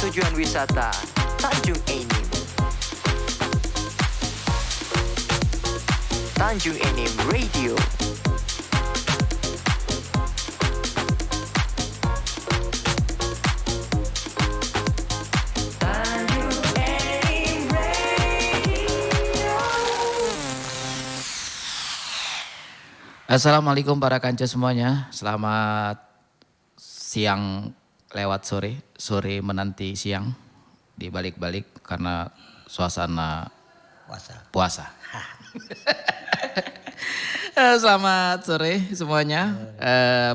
tujuan wisata Tanjung Enim. Tanjung Enim Radio. Assalamualaikum para kanca semuanya. Selamat siang lewat sore, sore menanti siang di balik-balik karena suasana puasa. Selamat sore semuanya,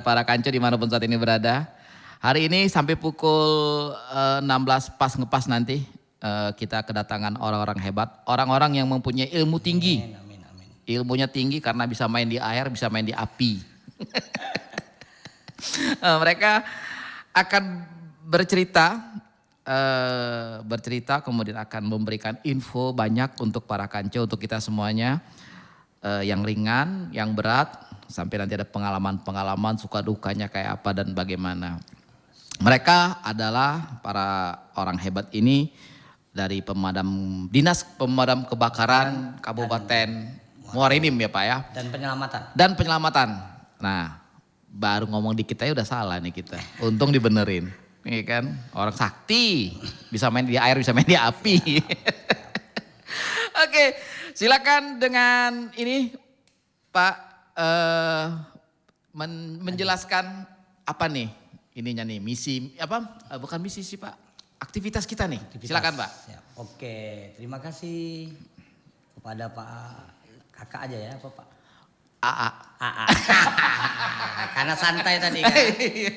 para kanca dimanapun saat ini berada. Hari ini sampai pukul 16 pas ngepas nanti kita kedatangan orang-orang hebat, orang-orang yang mempunyai ilmu tinggi. Ilmunya tinggi karena bisa main di air, bisa main di api. Mereka akan bercerita kemudian akan memberikan info banyak untuk para kanca, untuk kita semuanya. Yang ringan, yang berat, sampai nanti ada pengalaman-pengalaman suka dukanya kayak apa dan bagaimana. Mereka adalah para orang hebat ini dari Dinas Pemadam Kebakaran Kabupaten Muara Enim ya Pak ya. Dan penyelamatan. Nah, baru ngomong dikit aja udah salah nih kita. Untung dibenerin. Iya kan? Orang sakti. Bisa main di air, bisa main di api. Oke, silakan dengan ini Pak menjelaskan apa nih ininya nih, misi apa? Bukan misi sih Pak. Aktivitas kita nih. Silakan Pak. Siap. Oke, terima kasih kepada Pak Kakak aja ya, apa Pak? AA. Karena santai tadi kan.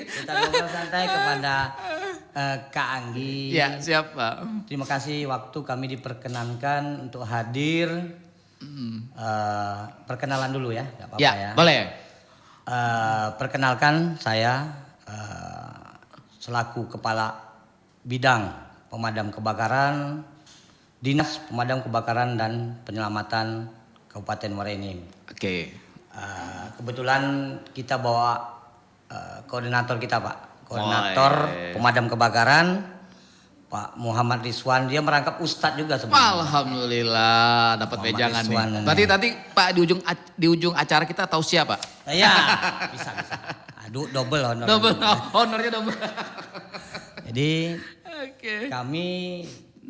Kita ngobrol santai kepada Kak Anggi. Ya, siap Pak. Terima kasih waktu kami diperkenankan untuk hadir. Perkenalan dulu ya, gak apa-apa ya. Boleh. Perkenalkan saya selaku Kepala Bidang Pemadam Kebakaran, Dinas Pemadam Kebakaran dan Penyelamatan Kabupaten Muara Enim. Oke. Kebetulan kita bawa koordinator kita Pak. Koordinator Pemadam Kebakaran Pak Muhammad Rizwan. Dia merangkap ustadz juga sebenarnya. Alhamdulillah dapat wejangan nih. Berarti nanti Pak di ujung acara kita tahu siapa? Iya, bisa. Aduh, double honor. Honornya double. Jadi kami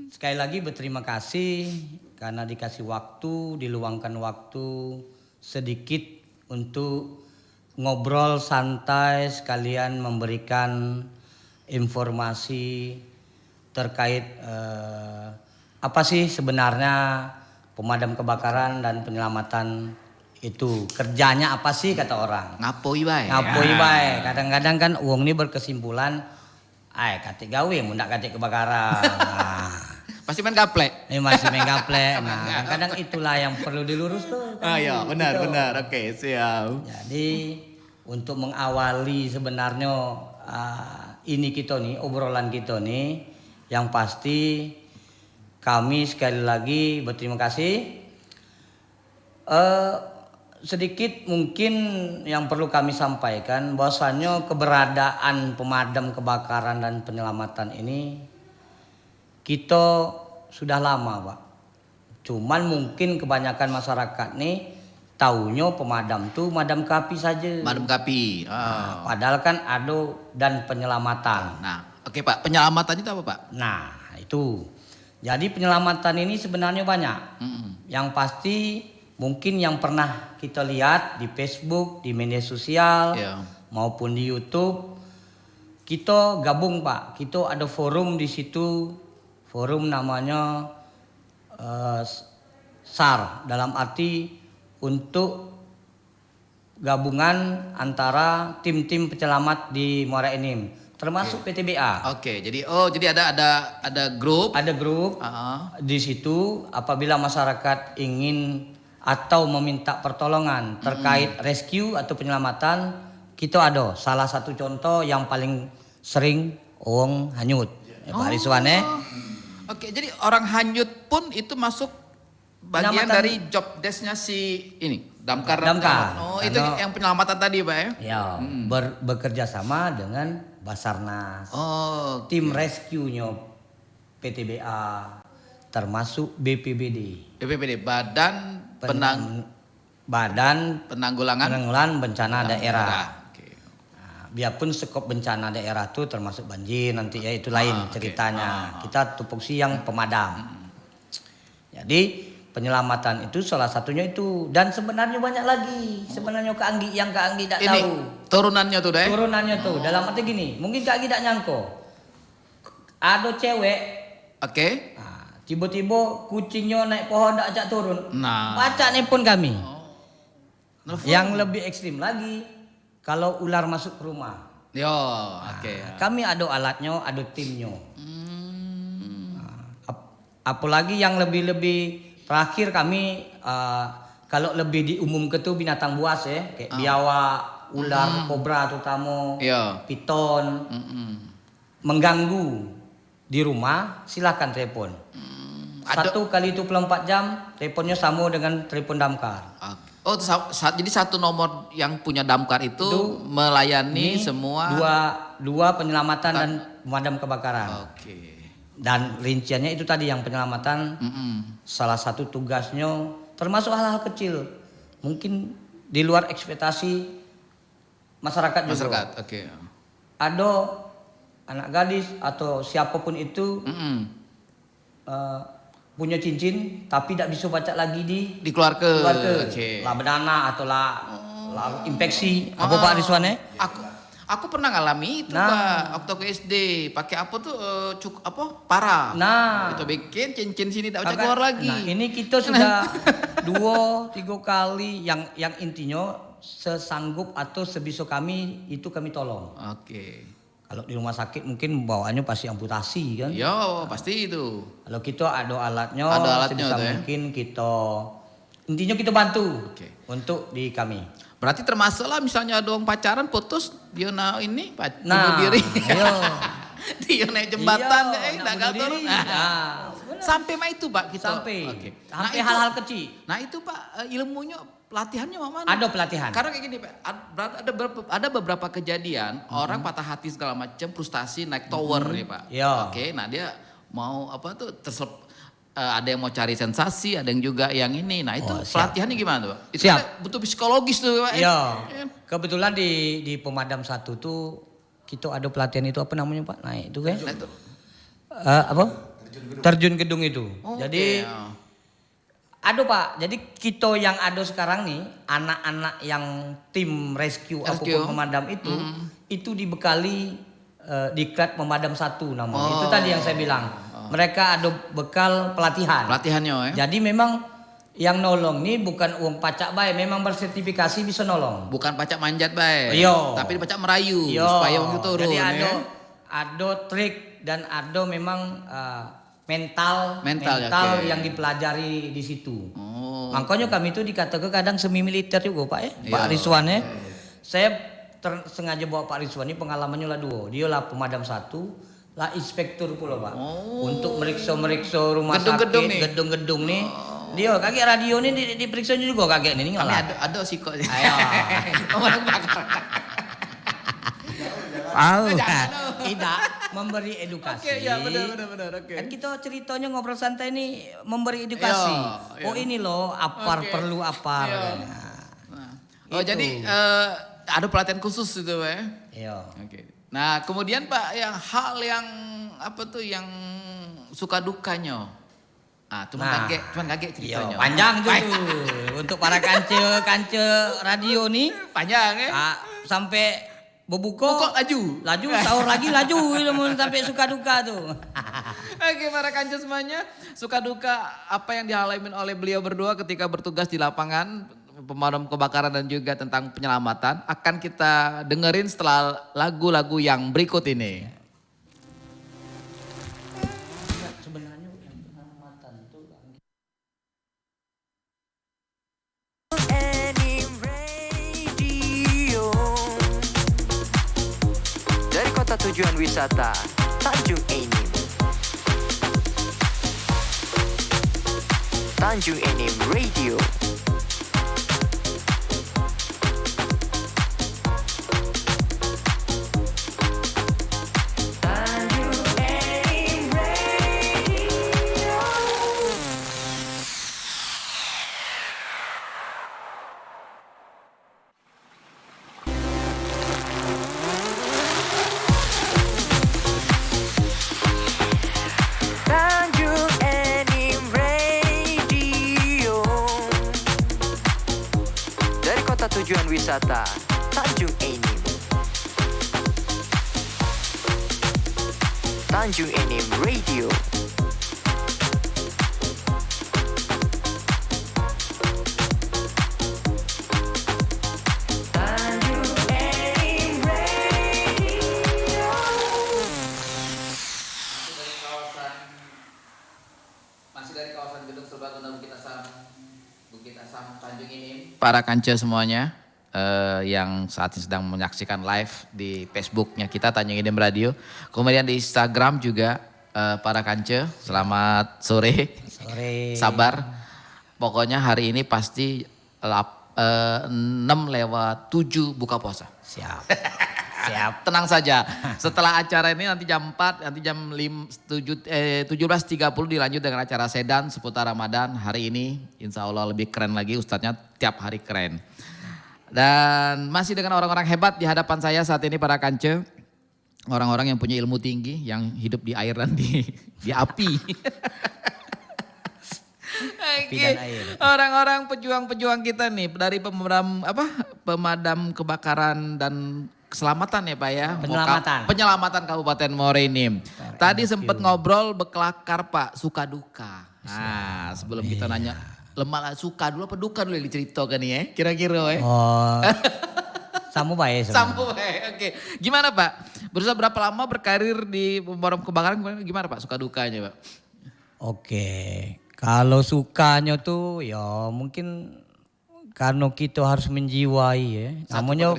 sekali lagi berterima kasih karena dikasih waktu, diluangkan waktu sedikit untuk ngobrol santai sekalian memberikan informasi terkait apa sih sebenarnya pemadam kebakaran dan penyelamatan itu. Kerjanya apa sih kata orang? Ngapoi bae. Kadang-kadang kan uang ini berkesimpulan kate gawe mundak kate kebakaran. Pasti main gaplek. Masih main gaplek. Nah, kadang-kadang itulah yang perlu dilurus tuh. Iya, benar. Oke, siap. Jadi untuk mengawali sebenarnya ini kita nih, obrolan kita nih, yang pasti kami sekali lagi berterima kasih. Sedikit mungkin yang perlu kami sampaikan bahwasanya keberadaan pemadam kebakaran dan penyelamatan ini kita sudah lama Pak. Cuman mungkin kebanyakan masyarakat nih taunya pemadam tuh madam kapi saja. Madam kapi. Nah, padahal kan ada dan penyelamatan. Nah, oke Pak, penyelamatan itu apa Pak? Nah, itu. Jadi penyelamatan ini sebenarnya banyak. Yang pasti mungkin yang pernah kita lihat di Facebook, di media sosial, maupun di YouTube, kita gabung Pak. Kita ada forum di situ. Forum namanya SAR, dalam arti untuk gabungan antara tim-tim penyelamat di Muara Enim, termasuk PTBA. Oke, jadi ada grup. Ada grup. Di situ apabila masyarakat ingin atau meminta pertolongan terkait rescue atau penyelamatan, kita ada. Salah satu contoh yang paling sering wong hanyut. Pak Rizwan Oke, jadi orang hanyut pun itu masuk bagian dari job desk-nya si ini, Damkar. Oh, itu yang penyelamatan tadi, Pak ya? Ya, bekerja sama dengan Basarnas. Oh, tim rescue-nya PTBA, termasuk BPBD. BPBD, Badan Penanggulangan Bencana Daerah. Oke. Nah, biarpun skop bencana daerah itu termasuk banjir nanti ya itu lain ceritanya. Kita tupoksi yang pemadam. Jadi penyelamatan itu salah satunya itu, dan sebenarnya banyak lagi. Sebenarnya Kak Anggi tidak Ini tahu. turunannya tuh deh. Turunannya tuh dalam arti gini, mungkin Kak Anggi tidak nyangko. Ada cewek, Oke. nah, tiba-tiba kucingnya naik pohon tak ajak turun. Nah. Baca nelpon kami. Nelfon. Yang lebih ekstrim lagi, kalau ular masuk ke rumah. Yo, oke. Kami ada alatnya, ada timnya. Apalagi yang lebih terakhir kami kalau lebih diumum ke tuh binatang buas ya, kayak biawak, ular, kobra terutama, piton, mengganggu di rumah, silakan telepon. 1 kali 24 jam, teleponnya sama dengan telepon damkar. Oh, jadi satu nomor yang punya damkar itu melayani semua dua penyelamatan dan pemadam kebakaran. Oke. Dan rinciannya itu tadi yang penyelamatan. Salah satu tugasnya termasuk hal-hal kecil, mungkin di luar ekspektasi masyarakat juga. Oke. Ada anak gadis atau siapapun itu punya cincin tapi tidak bisa baca lagi di keluarga. Lah berdana atau lah infeksi apa Pak Rizwan? Aku pernah ngalami itu Pak, waktu ke SD pakai apa tuh parah. Kita bikin cincin sini tak bisa keluar lagi. Nah, ini kita sudah 2-3 kali yang intinya sesanggup atau sebisa kami itu kami tolong. Oke. Kalau di rumah sakit mungkin bawaannya pasti amputasi kan? Yo, pasti itu. Kalau kita ada alatnya sebisa ya? mungkin intinya kita bantu untuk di kami. Berarti termasuk lah misalnya ada orang pacaran putus dia bunuh diri. Dia naik jembatan tak turun. Sampai mah itu Pak kita. Sampai hal-hal kecil. Nah itu Pak ilmunya pelatihannya mana? Ada pelatihan. Karena kayak gini Pak, ada beberapa kejadian orang patah hati segala macam, frustasi naik tower nih Pak. Oke, nah dia mau ada yang mau cari sensasi, ada yang juga yang ini. Nah itu pelatihannya gimana tuh Pak? Itu butuh psikologis tuh Pak. Iya. Kebetulan di Pemadam 1 tuh kita ada pelatihan itu apa namanya Pak? Naik itu kan? Apa? Terjun gedung itu. Jadi ada Pak. Jadi kita yang ada sekarang nih, anak-anak yang tim rescue apapun pemadam itu dibekali diklat Pemadam 1 namanya. Itu tadi yang saya bilang. Mereka ada bekal pelatihan. Pelatihannya ya. Jadi memang yang nolong nih bukan uang pacak baik, memang bersertifikasi bisa nolong. Bukan pacak manjat baik. Tapi pacak merayu supaya orang itu turun. Jadi ada trik dan ada memang mental yang dipelajari di situ. Makanya kami itu dikatakan kadang semi militer juga Pak ya. Pak Rizwan ya. Saya sengaja bawa Pak Rizwan ini pengalamannya lah 2. Dia lah pemadam 1, lah inspektur pula Pak. Untuk meriksa rumah gedung-gedung sakit, gedung-gedung nih. Dia kaget radio ini diperiksa juga kaget nih. Kami ada sih kok. Ayo. Tidak memberi edukasi. Oke, ya benar. Oke. Kan kita ceritanya ngobrol santai ini memberi edukasi. Ini loh perlu apa. Jadi ada pelatihan khusus itu ya. Iya. Oke. Nah, kemudian Pak hal yang apa tuh yang suka dukanya? Cuman kaget ceritanya. Panjang tuh. Untuk para kance radio nih panjang ya. Sampai berbuka laju sahur lagi laju sampai suka duka tuh. Oke, para kance semuanya, suka duka apa yang dialami oleh beliau berdua ketika bertugas di lapangan pemadam kebakaran dan juga tentang penyelamatan akan kita dengerin setelah lagu-lagu yang berikut ini. Sebenarnya yang penyelamatan itu Radio dari kota tujuan wisata Tanjung Enim. Tanjung Enim Radio. Tanjung Enim Radio. tujuan wisata Tanjung Enim. Tanjung Enim Radio. Para kanca semuanya yang saat ini sedang menyaksikan live di Facebooknya kita Tanjung Enim Radio. Kemudian di Instagram juga para kanca, selamat sore. Sore. Sabar. Pokoknya hari ini pasti 6 lewat 7 buka puasa. Siap. Siap. Tenang saja. Setelah acara ini nanti jam 4, nanti jam 17.30 dilanjut dengan acara sedan seputar Ramadan. Hari ini insya Allah lebih keren lagi, ustadznya tiap hari keren. Dan masih dengan orang-orang hebat di hadapan saya saat ini para kance. Orang-orang yang punya ilmu tinggi, yang hidup di air dan di api. Oke. Orang-orang pejuang-pejuang kita nih dari pemadam kebakaran dan keselamatan ya Pak ya. Penyelamatan Kabupaten Muara Enim. Tadi sempat ngobrol bekelakar Pak, suka duka. Nah sebelum kita nanya, lemah suka dulu apa duka dulu yang diceritakan nih ya kira-kira ya. Oh, sama baik. Oke. Gimana Pak? Berusaha berapa lama berkarir di pemadam kebakaran, gimana Pak suka dukanya Pak? Oke, kalau sukanya tuh ya mungkin karena kita harus menjiwai ya. Namanya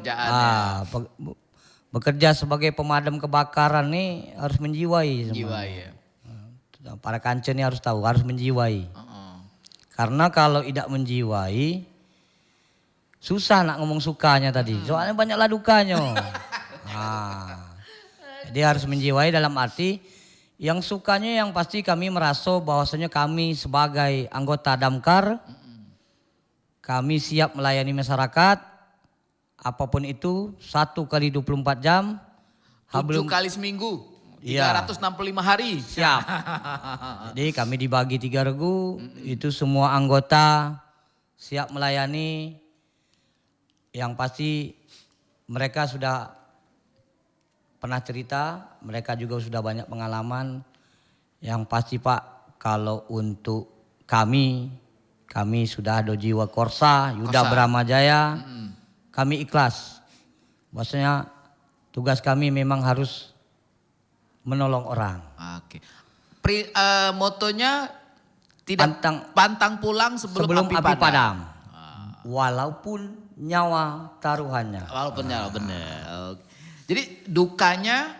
bekerja sebagai pemadam kebakaran nih harus menjiwai. Jiwai ya. Para kanca nih harus tahu, harus menjiwai. Karena kalau tidak menjiwai susah nak ngomong sukanya tadi. Soalnya banyaklah dukanya. Jadi harus menjiwai dalam arti yang sukanya yang pasti kami merasa bahwasanya kami sebagai anggota damkar kami siap melayani masyarakat apapun itu 1 kali 24 jam. 7 kali seminggu. 365 hari. Siap. Jadi kami dibagi 3 regu, itu semua anggota siap melayani. Yang pasti mereka sudah pernah cerita, mereka juga sudah banyak pengalaman. Yang pasti Pak, kalau untuk kami sudah ada jiwa Korsa, Yuda Bramajaya, kami ikhlas. Maksudnya tugas kami memang harus menolong orang. Oke. Motonya tidak pantang pulang sebelum api padam. Walaupun nyawa taruhannya. Walaupun nyawa benar. Jadi dukanya,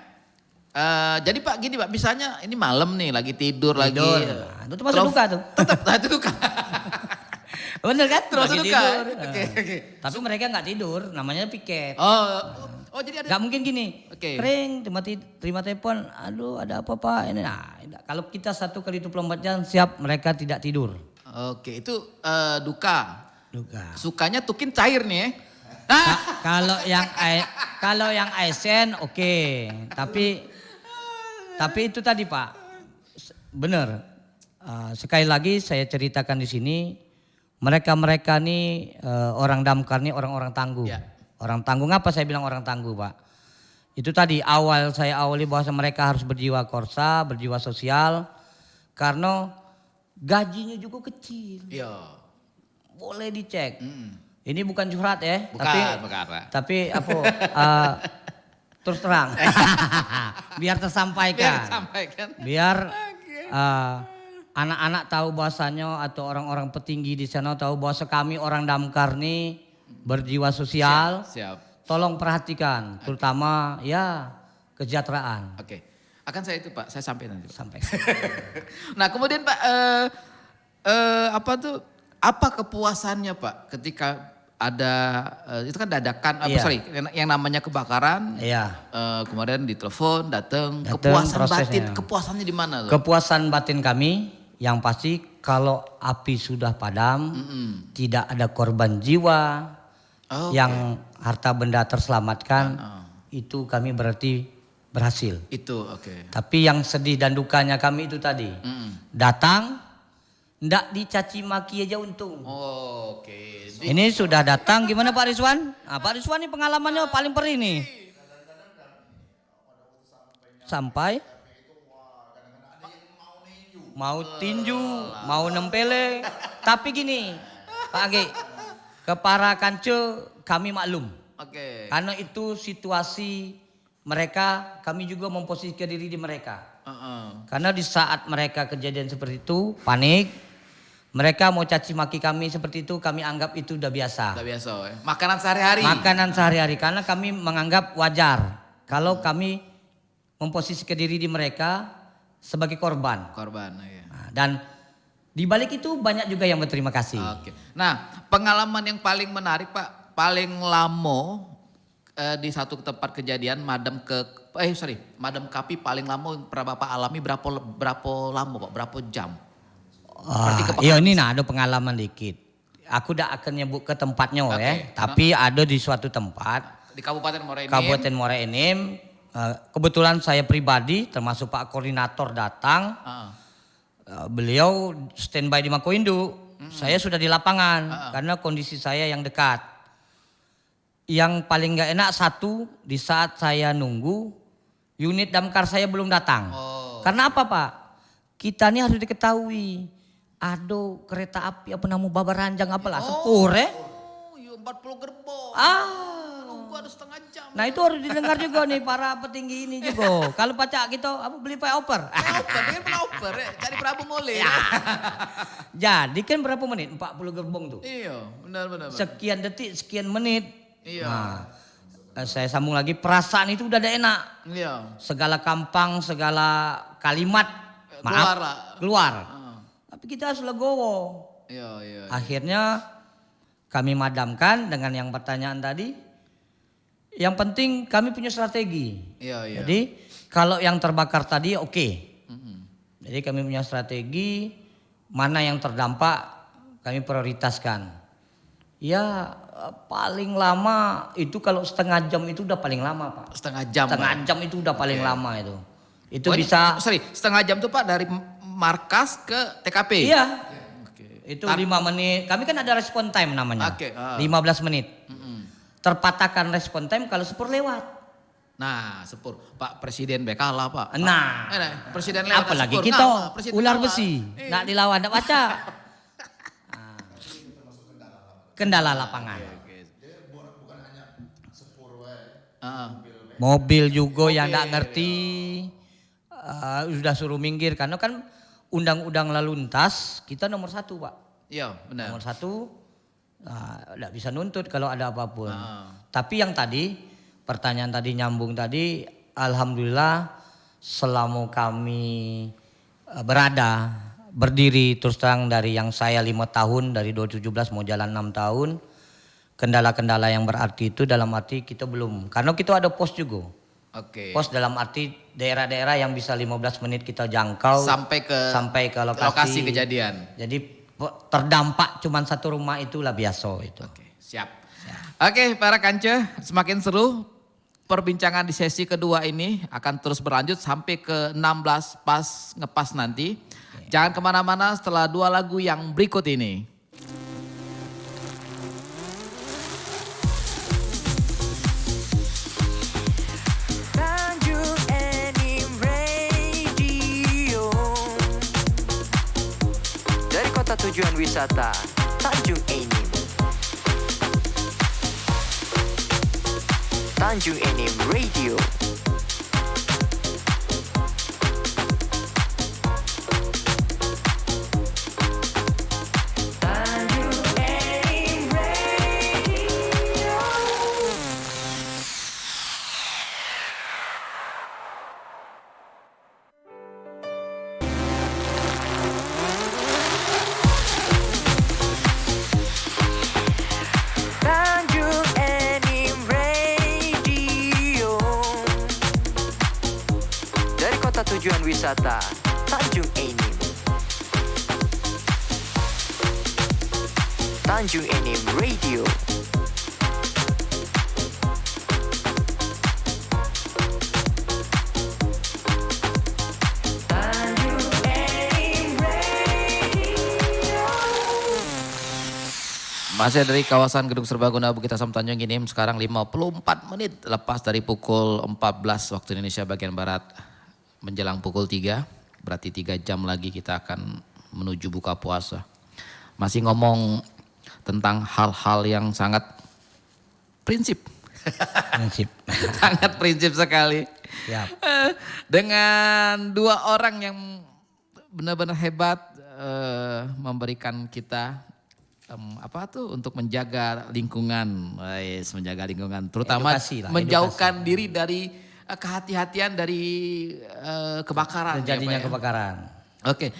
jadi Pak gini Pak, misalnya ini malam nih lagi tidur. Lagi. Nah, itu masuk duka tuh. Tetap itu duka. Bener kan? Terus duka. Okay. Tapi mereka nggak tidur, namanya piket. Oh jadi ada. Gak mungkin gini, kering terima telepon, aduh ada apa Pak ini. Nah kalau kita 1 kali 24 jam siap mereka tidak tidur. Oke itu duka. Sukanya tukin cair nih ya. Kalau yang ASN oke. Tapi itu tadi Pak, benar. Sekali lagi saya ceritakan di sini, mereka nih orang damkar nih orang-orang tangguh. Ya. Orang tangguh, ngapa saya bilang orang tangguh Pak? Itu tadi saya awali bahwa mereka harus berjiwa Korsa, berjiwa sosial. Karena gajinya juga kecil. Iya. Boleh dicek. Ini bukan curhat ya. Bukan. Tapi apa? Terus terang. Biar tersampaikan. Biar anak-anak tahu bahasanya atau orang-orang petinggi di sana tahu bahwa kami orang damkar nih berjiwa sosial. Siap. Tolong perhatikan, terutama ya kesejahteraan. Oke. Akan saya itu Pak, saya sampaikan nanti. Sampai. Nah kemudian Pak, apa kepuasannya Pak ketika ada itu kan dadakan, yang namanya kebakaran, kemudian ditelepon, datang, kepuasan batin, kepuasannya di mana? Kepuasan batin kami yang pasti kalau api sudah padam, tidak ada korban jiwa, yang harta benda terselamatkan, itu kami berarti berhasil. Itu oke. Tapi yang sedih dan dukanya kami itu tadi, datang Ndak dicaci maki aja untung. Oh, oke. Ini sudah datang, gimana Pak Rizwan? Pak Rizwan ini pengalamannya paling perih nih. Sampai mau tinju, mau nempele. Tapi gini, Pak Age, ke para kanca kami maklum. Oke. Karena itu situasi mereka, kami juga memposisikan diri di mereka. Karena di saat mereka kejadian seperti itu, panik. Mereka mau caci maki kami seperti itu, kami anggap itu udah biasa. Udah biasa ya. Makanan sehari-hari. Makanan sehari-hari, karena kami menganggap wajar kalau kami memposisikan diri di mereka sebagai korban. Korban, ya. Nah, dan di balik itu banyak juga yang berterima kasih. Oke. Nah, pengalaman yang paling menarik Pak, paling lama di satu tempat kejadian madam kapi paling lama yang pernah Bapak alami berapa lama Pak? Berapa jam? Iya ini ada pengalaman dikit. Aku tidak akan nyebut ke tempatnya tapi ada di suatu tempat. Di Kabupaten Muara Enim. Kabupaten Muara Enim. Kebetulan saya pribadi termasuk Pak Koordinator datang. Beliau standby di Makoindu. Saya sudah di lapangan karena kondisi saya yang dekat. Yang paling gak enak satu, di saat saya nunggu unit damkar saya belum datang. Karena apa Pak? Kita ini harus diketahui. Ada kereta api apa namanya Babaranjang apalah sepur Oh, 40 gerbong. Nunggu ada setengah jam. Nah itu harus didengar juga nih para petinggi ini juga. Kalau pacak gitu apa beli payoper. Payoper ya, cari Prabu Ngole. Ya. Jadi kan berapa menit? 40 gerbong tuh. Iya, benar. Sekian detik, sekian menit. Iya. Nah, saya sambung lagi, perasaan itu udah ada enak. Iya. Segala kampang, segala kalimat keluar. Tapi kita harus legowo. Iya. Akhirnya kami madamkan dengan yang pertanyaan tadi. Yang penting kami punya strategi. Iya. Jadi kalau yang terbakar tadi oke. Jadi kami punya strategi, mana yang terdampak kami prioritaskan. Ya paling lama itu kalau setengah jam itu udah paling lama Pak. Setengah jam itu udah paling lama itu. Itu bisa. Setengah jam tuh Pak dari markas ke TKP? Iya. Itu 5 menit. Kami kan ada respon time namanya. 15 menit. Terpatahkan respon time kalau sepur lewat. Nah, sepur. Pak Presiden kalah Pak. Nah. Presiden lewat. Apalagi kita ular besi. Nak dilawan, nak baca. Kendala lapangan. Mobil juga yang tidak ngerti. Sudah suruh minggir. Karena kan undang-undang lalu lintas kita nomor 1 Pak. Iya benar. Nomor 1 tidak bisa nuntut kalau ada apapun. Tapi yang tadi pertanyaan tadi nyambung tadi, alhamdulillah selama kami berdiri terus terang dari yang saya 5 tahun dari 2017 mau jalan 6 tahun, kendala-kendala yang berarti itu dalam arti kita belum, karena kita ada pos juga. Pos dalam arti daerah-daerah yang bisa 15 menit kita jangkau sampai ke lokasi kejadian. Jadi terdampak cuma satu rumah itulah biasa itu. Siap. Oke, para kanca, semakin seru perbincangan di sesi kedua ini akan terus berlanjut sampai ke 16 pas ngepas nanti. Jangan kemana-mana setelah 2 lagu yang berikut ini. Tanjung Enim Radio. Dari kota tujuan wisata Tanjung Enim. Tanjung Enim Radio. Tujuan wisata Tanjung Enim. Tanjung Enim Radio. Tanjung Enim Radio. Masih dari kawasan Gedung Serbaguna Bukit Asam Tanjung ini sekarang 54 menit lepas dari pukul 14 waktu Indonesia bagian Barat menjelang pukul 3. Berarti 3 jam lagi kita akan menuju buka puasa. Masih ngomong tentang hal-hal yang sangat prinsip. Prinsip. Sangat prinsip sekali. Siap. Dengan dua orang yang benar-benar hebat memberikan kita untuk menjaga lingkungan, menjaga lingkungan, terutama Edukasi lah, menjauhkan diri dari kehati-hatian dari kebakaran. Terjadinya ya, Pak, ya? kebakaran. Oke,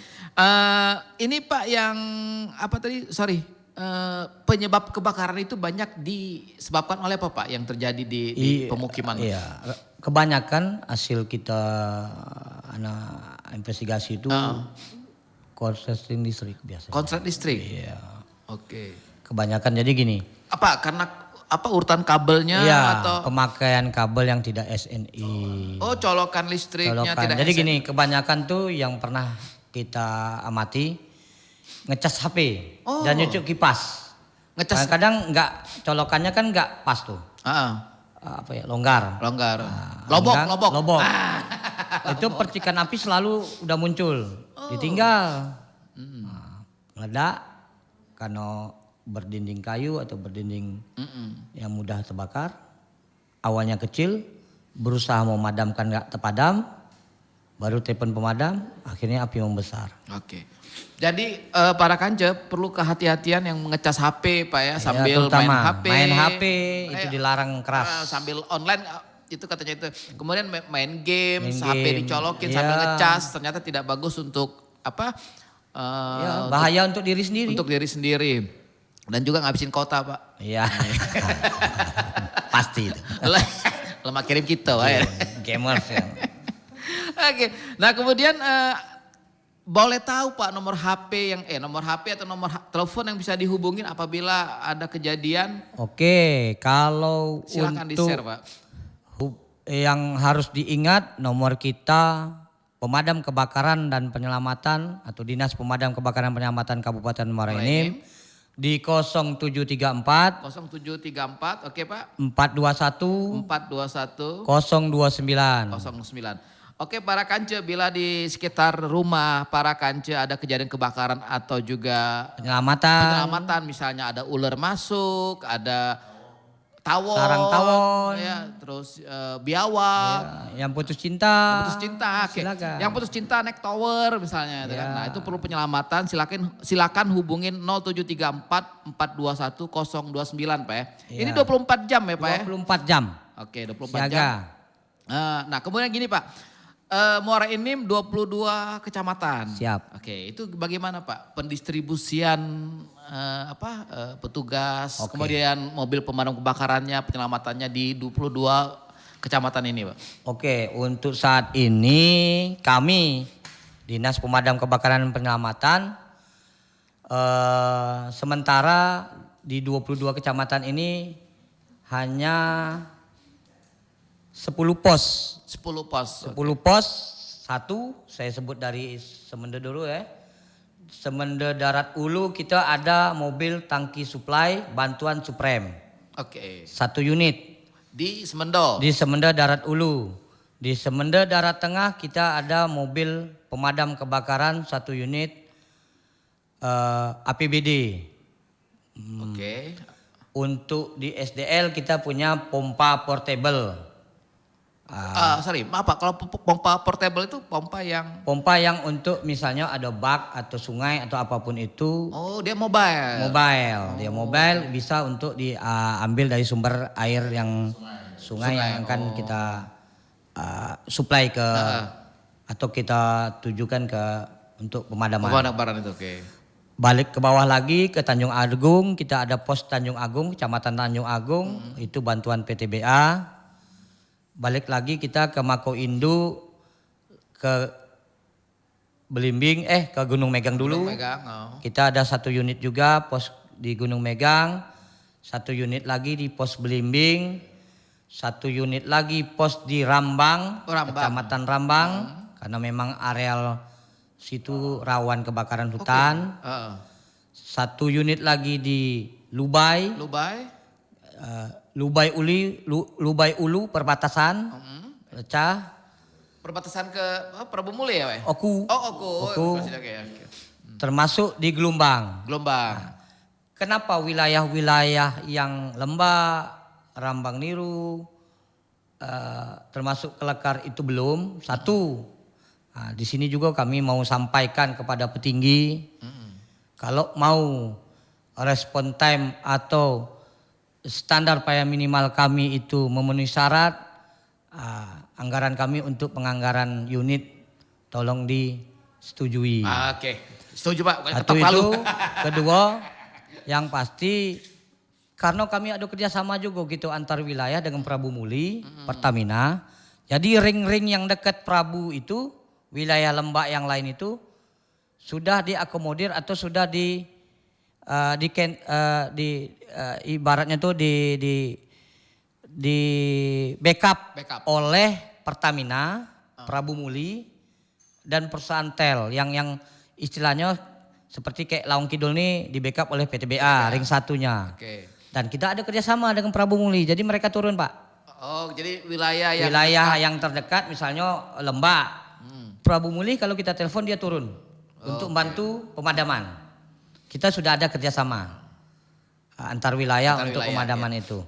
ini Pak yang penyebab kebakaran itu banyak disebabkan oleh apa Pak yang terjadi di pemukiman? Iya, kebanyakan hasil kita investigasi itu korsleting listrik biasanya. Konslet listrik. Iya. Oke. Kebanyakan jadi gini. Apa karena urutan kabelnya Iya, atau pemakaian kabel yang tidak SNI. colokan listriknya Colokan. tidak Jadi SNI. gini, kebanyakan tuh yang pernah kita amati ngecas HP dan nyucuk kipas. Ngecas Kadang-kadang enggak colokannya kan enggak pas tuh. Longgar. Longgar. Lobok. Lobok. Itu percikan api selalu udah muncul. Ditinggal. Meledak karena berdinding kayu atau berdinding yang mudah terbakar. Awalnya kecil, berusaha memadamkan enggak terpadam. Baru telepon pemadam, akhirnya api membesar. Oke. Jadi para kance perlu kehati-hatian yang mengecas HP Pak ya sambil terutama main HP. Main HP itu dilarang keras. Sambil online itu katanya itu. Kemudian main game, Main HP game. dicolokin Iya. sambil ngecas ternyata tidak bagus untuk Bahaya untuk diri sendiri. Untuk diri sendiri. Dan juga ngabisin kota Pak. Iya. Pasti itu. Lemak kirim kita Pak ya. Gamers ya. Oke. Nah kemudian boleh tahu Pak nomor HP atau nomor telepon yang bisa dihubungin apabila ada kejadian? Oke, kalau Silakan untuk di-share Pak. yang harus diingat nomor kita Pemadam Kebakaran dan Penyelamatan atau Dinas Pemadam Kebakaran Penyelamatan Kabupaten Muara Enim di 0734 0734 oke Pak. 421 421 029. 09. Oke para kance, bila di sekitar rumah para kance ada kejadian kebakaran atau juga penyelamatan, misalnya ada ular masuk, ada tawon, sarang tawon, ya, terus biawak, yang putus cinta, silakan. Yang putus cinta naik tower misalnya, kan? Nah itu perlu penyelamatan. Silakan hubungin 0734 421 029 Pak ya. Ini 24 jam ya Pak ya. 24 jam. Oke 24 Siaga. jam. Nah kemudian gini Pak. Muara Enim 22 kecamatan. Siap. Oke, itu bagaimana Pak pendistribusian petugas, kemudian mobil pemadam kebakarannya, penyelamatannya di 22 kecamatan ini Pak? Oke, untuk saat ini kami Dinas Pemadam Kebakaran dan Penyelamatan sementara di 22 kecamatan ini hanya 10 pos. 10 pos. 10 pos. Satu, saya sebut dari Semende dulu ya. Semende Darat Ulu kita ada mobil tangki suplai bantuan Supreme. Oke. 1 unit. Di Semendo. Di Semende Darat Ulu. Di Semende Darat Tengah kita ada mobil pemadam kebakaran 1 unit APBD. Oke. Untuk di SDL kita punya pompa portable. Maaf Pak, kalau pompa portable itu pompa yang untuk misalnya ada bak atau sungai atau apapun itu. Oh, dia mobile. Dia mobile bisa untuk diambil dari sumber air yang sungai yang akan kita supply ke atau kita tujukan ke untuk pemadaman. Pemadaman itu oke. Balik ke bawah lagi ke Tanjung Agung, kita ada pos Tanjung Agung, Kecamatan Tanjung Agung, itu bantuan PTBA. Balik lagi kita ke Mako Indu, ke Belimbing, ke Gunung Megang dulu. Kita ada 1 unit juga pos di Gunung Megang, 1 unit lagi di pos Belimbing, 1 unit lagi pos di Rambang. Kecamatan Rambang, karena memang areal situ rawan kebakaran hutan. 1 unit lagi di Lubai, Lubai, Lubai Ulu perbatasan, Lecah, perbatasan ke Prabu Muli ya, Weh? Oku, Oh, Oku. Oku. Oke. termasuk di Gelombang. Gelombang. Kenapa wilayah-wilayah yang Lembah, Rambang Niru, termasuk Kelekar itu belum? Satu, nah, di sini juga kami mau sampaikan kepada petinggi, kalau mau respon time atau standar payah minimal kami itu memenuhi syarat, anggaran kami untuk penganggaran unit tolong disetujui. Oke, setuju Pak. Satu itu, kedua yang pasti karena kami ada kerjasama juga gitu antar wilayah dengan Prabu Muli, Pertamina. Jadi ring-ring yang dekat Prabu itu, wilayah Lembak yang lain itu sudah diakomodir atau sudah ibaratnya tuh di backup oleh Pertamina, Prabu Muli dan perusahaan tel yang istilahnya seperti kayak Laung Kidul nih di backup oleh PTBA ring satunya. Oke. Dan kita ada kerjasama dengan Prabu Muli, jadi mereka turun Pak. Oh, jadi wilayah yang terdekat misalnya Lembak, Prabu Muli kalau kita telepon dia turun untuk membantu pemadaman. Kita sudah ada kerjasama antar wilayah untuk pemadaman itu.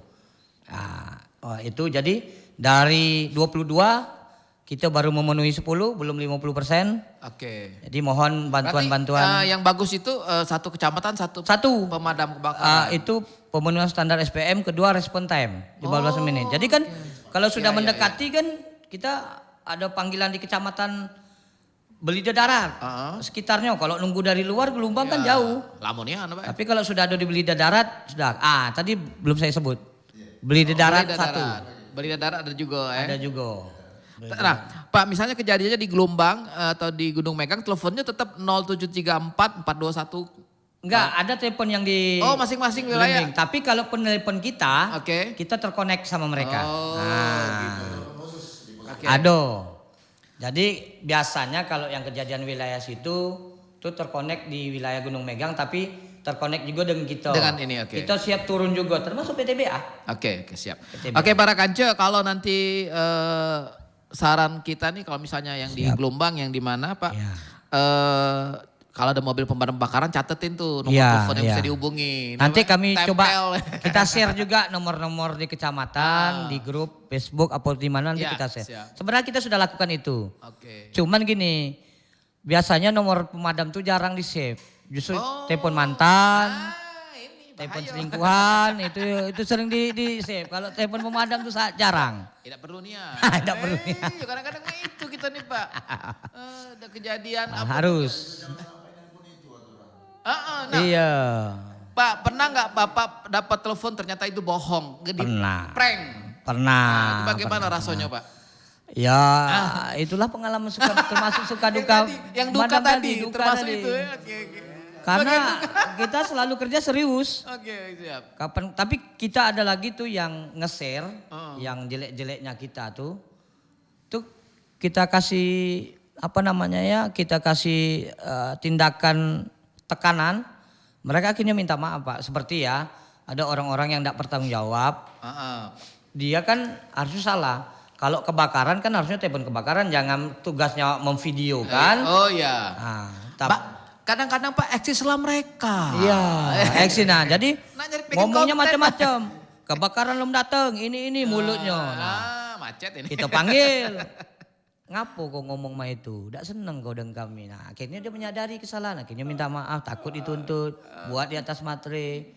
Itu jadi dari 22 kita baru memenuhi 10, belum 50%. Oke. Jadi mohon bantuan-bantuan. Berarti, yang bagus itu satu kecamatan satu pemadam kebakaran. Itu pemenuhan standar SPM, kedua respon time 15 menit. Jadi kan kalau sudah mendekati kan kita ada panggilan di kecamatan Belida Darat. Sekitarnya kalau nunggu dari luar Gelombang kan jauh. Lamonnya Pak. Tapi kalau sudah ada di Belida Darat sudah. Tadi belum saya sebut. Belida Darat satu. Belida Darat ada juga ya. Ada juga. Nah, Pak, misalnya kejadiannya di Gelombang atau di Gunung Megang, teleponnya tetap 0734 421. Enggak, ada telepon yang di masing-masing wilayah. Gelembing. Tapi kalau penelepon kita, kita terkonek sama mereka. Gitu. Ada. Jadi biasanya kalau yang kejadian wilayah situ tuh terkonek di wilayah Gunung Megang, tapi terkonek juga dengan kita. Dengan ini, Kita siap turun juga, termasuk PTBA. Oke, siap. Oke, para Kance, kalau nanti saran kita nih kalau misalnya yang di Gelombang yang di mana Pak, kalau ada mobil pemadam kebakaran catetin tuh nomor telepon yang bisa dihubungi. Nanti kami coba kita share juga nomor-nomor di kecamatan, di grup Facebook atau di mana nanti kita share. Sebenarnya kita sudah lakukan itu. Cuman gini, biasanya nomor pemadam tuh jarang di save. Justru telepon mantan, telepon selingkuhan itu sering di save. Kalau telepon pemadam tuh jarang. Tidak perlu nih ya. Tidak perlu nih. Kadang-kadang itu kita nih Pak. Ada kejadian harus. Iya. Pak, pernah nggak Bapak dapat telepon ternyata itu bohong? Pernah. Prank? Pernah. Itu bagaimana rasanya Pak? Ya itulah pengalaman termasuk suka duka. Yang duka tadi termasuk itu ya? Karena kita selalu kerja serius. Siap. Tapi kita ada lagi tuh yang nge-share, yang jelek-jeleknya kita tuh kita kasih kita kasih tindakan tekanan. Mereka akhirnya minta maaf Pak. Seperti ada orang-orang yang tidak bertanggung jawab. Dia kan harusnya salah. Kalau kebakaran kan harusnya telepon kebakaran, jangan tugasnya memvideokan. Kadang-kadang Pak eksis lah mereka. Iya, eksis. Jadi ngomongnya macam-macam. Kebakaran belum datang, ini mulutnya. Macet ini. Kita panggil. Ngapo kau ngomong mah itu? Tidak seneng kau dengan kami. Nah, akhirnya dia menyadari kesalahan. Akhirnya minta maaf, takut dituntut. Buat di atas materai.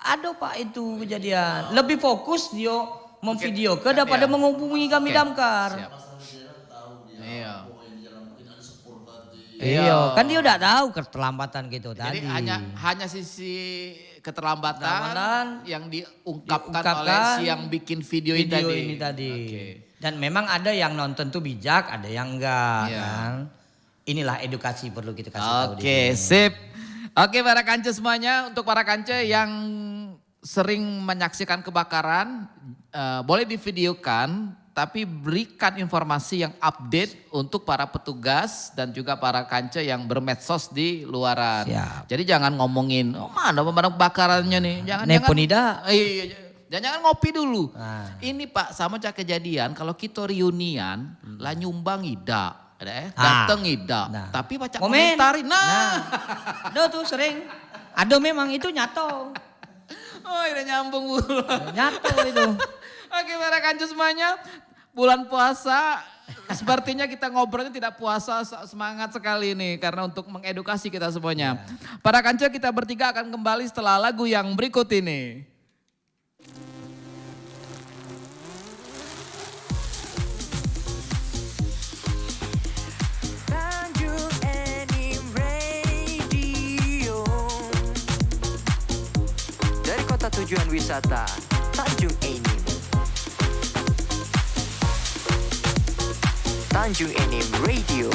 Ada Pak itu kejadian. Lebih fokus dia memvideokan daripada menghubungi kami damkar. Iya, kan dia udah tahu keterlambatan gitu tadi. Jadi hanya sisi keterlambatan yang diungkapkan oleh si yang bikin video ini tadi. Dan memang ada yang nonton tuh bijak, ada yang enggak kan. Inilah edukasi perlu kita kasih tahu. Oke, sip. Oke, para Kance semuanya, untuk para Kance yang sering menyaksikan kebakaran, boleh divideokan, tapi berikan informasi yang update untuk para petugas dan juga para kanca yang bermedsos di luaran. Siap. Jadi jangan ngomongin, oh mana pemadam kebakarannya nih. Nepo nida. Jangan ngopi dulu. Nah. Ini Pak sama cak kejadian kalau kita reunian lah nyumbang ida. Dateng ida. Nah. Tapi baca Komen. komentarin. Ada tuh sering. Ada memang itu nyato. Oh udah nyambung dulu. Nyato itu. Oke para kanca semuanya. Bulan puasa sepertinya kita ngobrolnya tidak puasa semangat sekali nih. Karena untuk mengedukasi kita semuanya. Para kanca kita bertiga akan kembali setelah lagu yang berikut ini. Tanjung Enim Radio. Dari kota tujuan wisata Tanjung Enim. Tanjung Enim Radio.